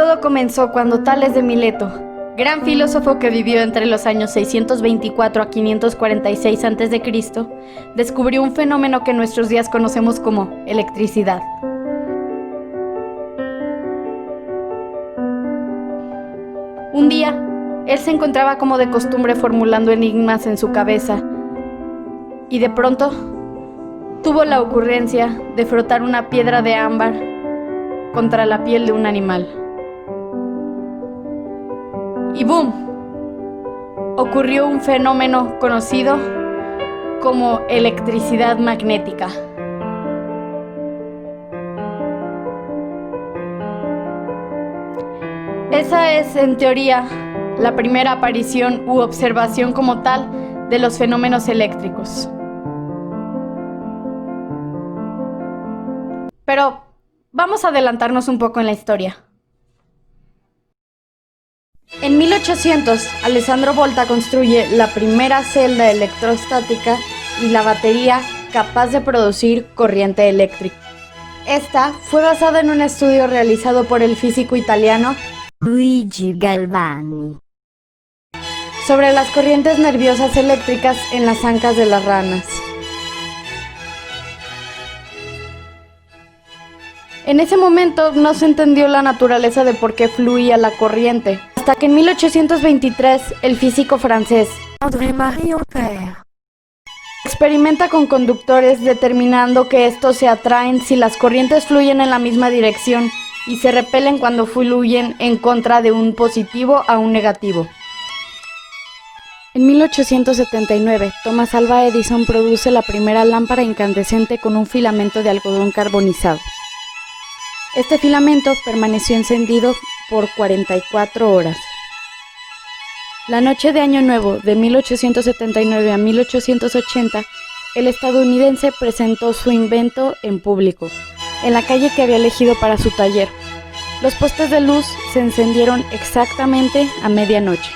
Todo comenzó cuando Tales de Mileto, gran filósofo que vivió entre los años 624 a 546 a.C., descubrió un fenómeno que en nuestros días conocemos como electricidad. Un día, él se encontraba como de costumbre formulando enigmas en su cabeza y de pronto tuvo la ocurrencia de frotar una piedra de ámbar contra la piel de un animal. Y ¡boom! Ocurrió un fenómeno conocido como electricidad magnética. Esa es, en teoría, la primera aparición u observación como tal de los fenómenos eléctricos. Pero vamos a adelantarnos un poco en la historia. En 1800, Alessandro Volta construye la primera celda electrostática y la batería capaz de producir corriente eléctrica. Esta fue basada en un estudio realizado por el físico italiano Luigi Galvani sobre las corrientes nerviosas eléctricas en las ancas de las ranas. En ese momento no se entendió la naturaleza de por qué fluía la corriente, hasta que en 1823 el físico francés André-Marie Ampère experimenta con conductores determinando que estos se atraen si las corrientes fluyen en la misma dirección y se repelen cuando fluyen en contra de un positivo a un negativo. En 1879, Thomas Alva Edison produce la primera lámpara incandescente con un filamento de algodón carbonizado. Este filamento permaneció encendido por 44 horas. La noche de Año Nuevo de 1879 a 1880, el estadounidense presentó su invento en público, en la calle que había elegido para su taller. Los postes de luz se encendieron exactamente a medianoche.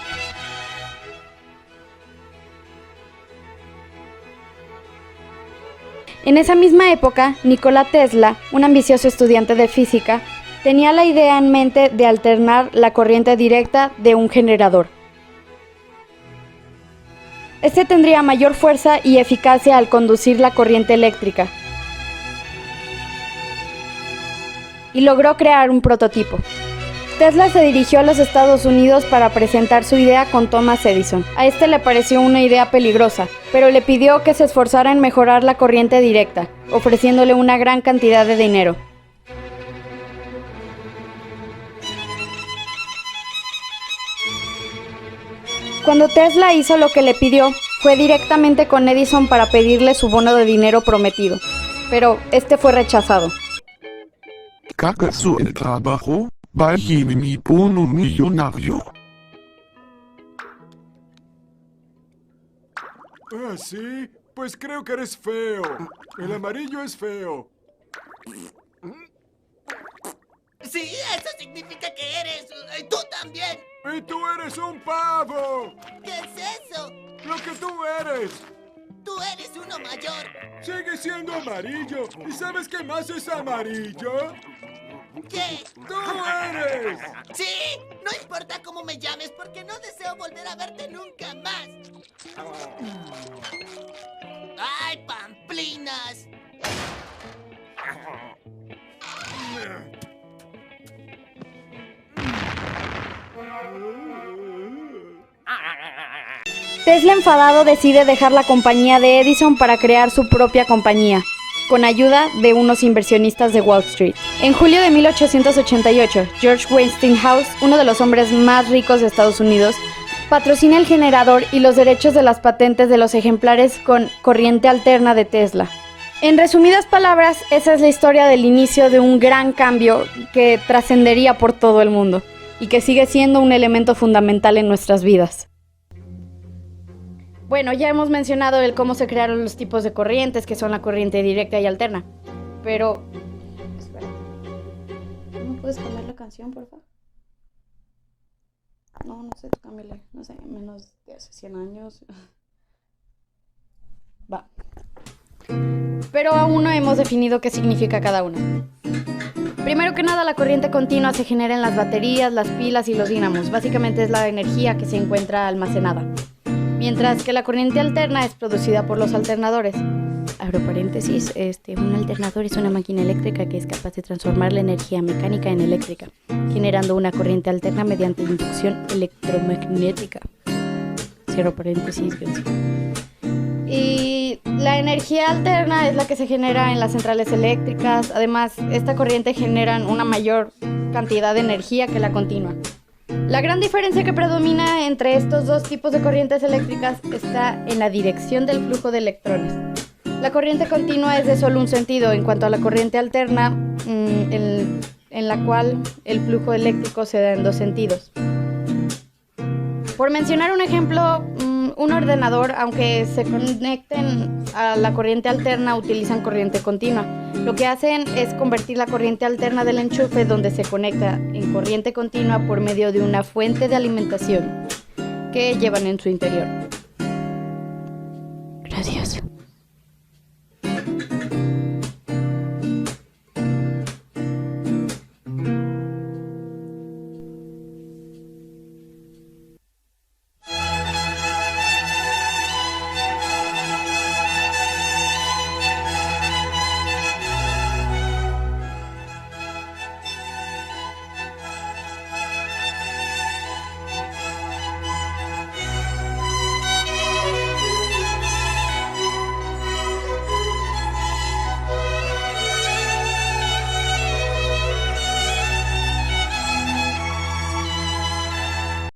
En esa misma época, Nikola Tesla, un ambicioso estudiante de física, tenía la idea en mente de alternar la corriente directa de un generador. Este tendría mayor fuerza y eficacia al conducir la corriente eléctrica. Y logró crear un prototipo. Tesla se dirigió a los Estados Unidos para presentar su idea con Thomas Edison. A este le pareció una idea peligrosa, pero le pidió que se esforzara en mejorar la corriente directa, ofreciéndole una gran cantidad de dinero. Cuando Tesla hizo lo que le pidió, fue directamente con Edison para pedirle su bono de dinero prometido, pero este fue rechazado. ¿Acaso el trabajo va a mi bono millonario? ¿Ah, sí? Pues creo que eres feo. El amarillo es feo. Sí, eso significa que eres... ¡Tú también! ¡Y tú eres un pavo! ¿Qué es eso? ¡Lo que tú eres! ¡Tú eres uno mayor! ¡Sigue siendo amarillo! ¿Y sabes qué más es amarillo? ¿Qué? ¡Tú eres! ¡Sí! No importa cómo me llames porque no deseo volver a verte nunca más. ¡Ay, pamplinas! Tesla, enfadado, decide dejar la compañía de Edison para crear su propia compañía, con ayuda de unos inversionistas de Wall Street. En julio de 1888, George Westinghouse, uno de los hombres más ricos de Estados Unidos, patrocina el generador y los derechos de las patentes de los ejemplares con corriente alterna de Tesla. En resumidas palabras, esa es la historia del inicio de un gran cambio que trascendería por todo el mundo y que sigue siendo un elemento fundamental en nuestras vidas. Bueno, ya hemos mencionado el cómo se crearon los tipos de corrientes, que son la corriente directa y alterna. Pero... espera. ¿No puedes cambiar la canción, por favor? No sé, tú cámbiale. No sé, menos de hace 100 años. Va. Pero aún no hemos definido qué significa cada una. Primero que nada, la corriente continua se genera en las baterías, las pilas y los dínamos. Básicamente es la energía que se encuentra almacenada. Mientras que la corriente alterna es producida por los alternadores. Abro paréntesis, un alternador es una máquina eléctrica que es capaz de transformar la energía mecánica en eléctrica, generando una corriente alterna mediante inducción electromagnética. Cierro paréntesis. Y la energía alterna es la que se genera en las centrales eléctricas. Además, esta corriente genera una mayor cantidad de energía que la continua. La gran diferencia que predomina entre estos dos tipos de corrientes eléctricas está en la dirección del flujo de electrones. La corriente continua es de solo un sentido, en cuanto a la corriente alterna, en la cual el flujo eléctrico se da en dos sentidos. Por mencionar un ejemplo, un ordenador, aunque se conecten a la corriente alterna, utilizan corriente continua. Lo que hacen es convertir la corriente alterna del enchufe donde se conecta en corriente continua por medio de una fuente de alimentación que llevan en su interior. Gracias.